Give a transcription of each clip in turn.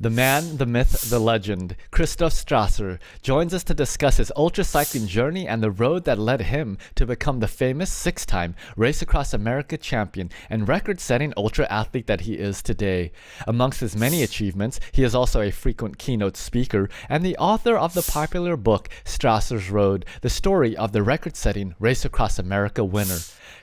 The man, the myth, the legend, Christoph Strasser, joins us to discuss his ultra-cycling journey and the road that led him to become the famous six-time Race Across America champion and record-setting ultra-athlete that he is today. Amongst his many achievements, he is also a frequent keynote speaker and the author of the popular book Strasser's Road, the story of the record-setting Race Across America winner.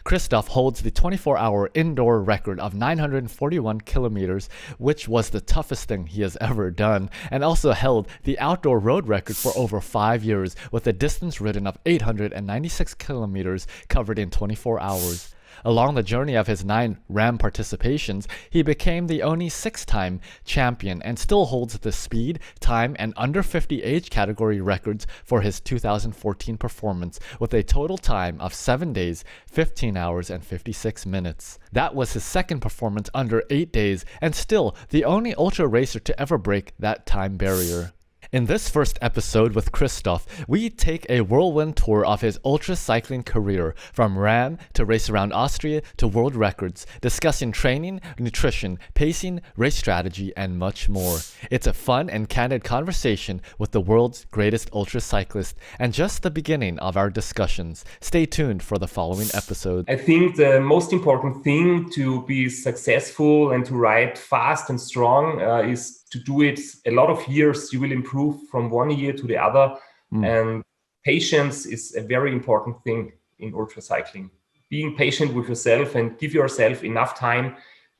Christoph holds the 24-hour indoor record of 941 kilometers, which was the toughest thing he has ever done, and also held the outdoor road record for over 5 years with a distance ridden of 896 kilometers covered in 24 hours. Along the journey of his 9 RAAM participations, he became the only 6-time champion and still holds the speed, time, and under 50 age category records for his 2014 performance with a total time of 7 days, 15 hours, and 56 minutes. That was his second performance under 8 days and still the only ultra racer to ever break that time barrier. In this first episode with Christoph, we take a whirlwind tour of his ultra-cycling career, from RAAM to Race Around Austria to world records, discussing training, nutrition, pacing, race strategy, and much more. It's a fun and candid conversation with the world's greatest ultra-cyclist, and just the beginning of our discussions. Stay tuned for the following episode. I think the most important thing to be successful and to ride fast and strong is to do it a lot of years. You will improve from one year to the other. And patience is a very important thing in ultra cycling. Being patient with yourself and give yourself enough time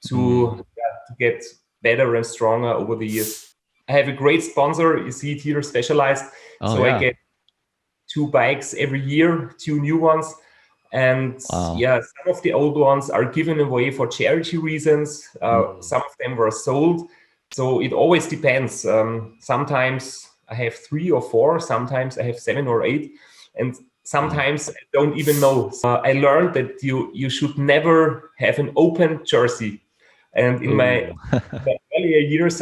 to get better and stronger over the years. I have a great sponsor. You see it here, Specialized. I get 2 bikes every year, 2 new ones. And some of the old ones are given away for charity reasons. Some of them were sold. So it always depends. Sometimes I have 3 or 4, sometimes I have 7 or 8, and sometimes I don't even know. I learned that you should never have an open jersey. And in my earlier years,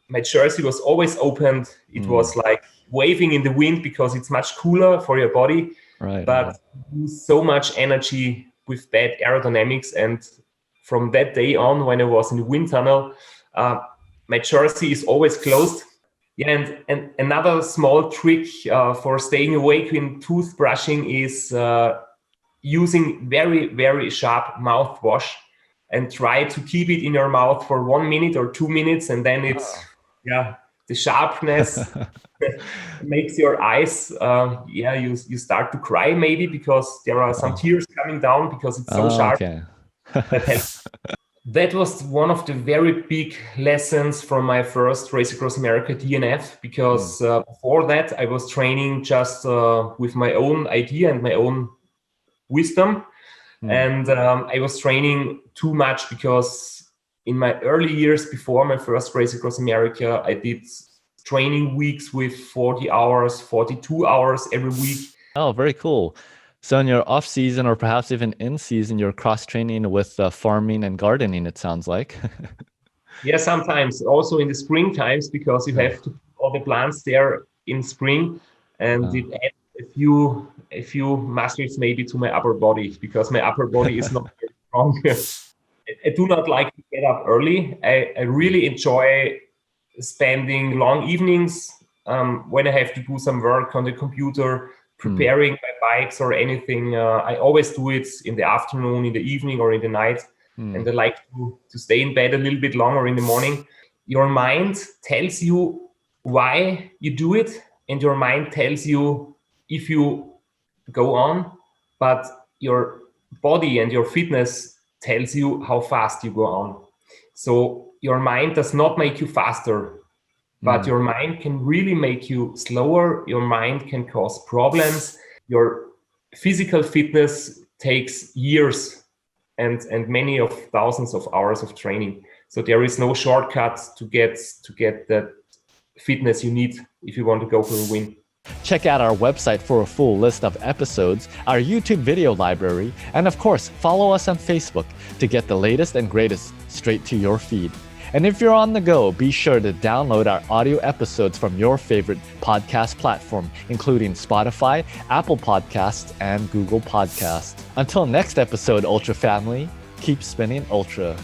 my jersey was always opened. It was like waving in the wind because it's much cooler for your body. But you lose so much energy with bad aerodynamics. And from that day on, when I was in the wind tunnel, my jersey is always closed. And another small trick for staying awake in toothbrushing is using very, very sharp mouthwash and try to keep it in your mouth for 1 minute or 2 minutes. And then it's, the sharpness makes your eyes, you start to cry maybe because there are some tears coming down because it's so sharp. Okay. That helps. That was one of the very big lessons from my first Race Across America DNF, because before that I was training just with my own idea and my own wisdom. And I was training too much because in my early years before my first Race Across America, I did training weeks with 40 hours, 42 hours every week. Oh, very cool. So in your off season, or perhaps even in season, you're cross training with farming and gardening, it sounds like. Yeah, sometimes also in the spring times, because you have to put all the plants there in spring, and it adds a few muscles maybe to my upper body, because my upper body is not very strong. I do not like to get up early. I really enjoy spending long evenings when I have to do some work on the computer, preparing my bikes or anything. I always do it in the afternoon, in the evening, or in the night. And I like to stay in bed a little bit longer in the morning. Your mind tells you why you do it, and your mind tells you if you go on, but your body and your fitness tells you how fast you go on. So your mind does not make you faster, but your mind can really make you slower. Your mind can cause problems. Your physical fitness takes years and many of thousands of hours of training. So there is no shortcut to get that fitness you need if you want to go for a win. Check out our website for a full list of episodes, our YouTube video library, and of course, follow us on Facebook to get the latest and greatest straight to your feed. And if you're on the go, be sure to download our audio episodes from your favorite podcast platform, including Spotify, Apple Podcasts, and Google Podcasts. Until next episode, Ultra Family, keep spinning Ultra.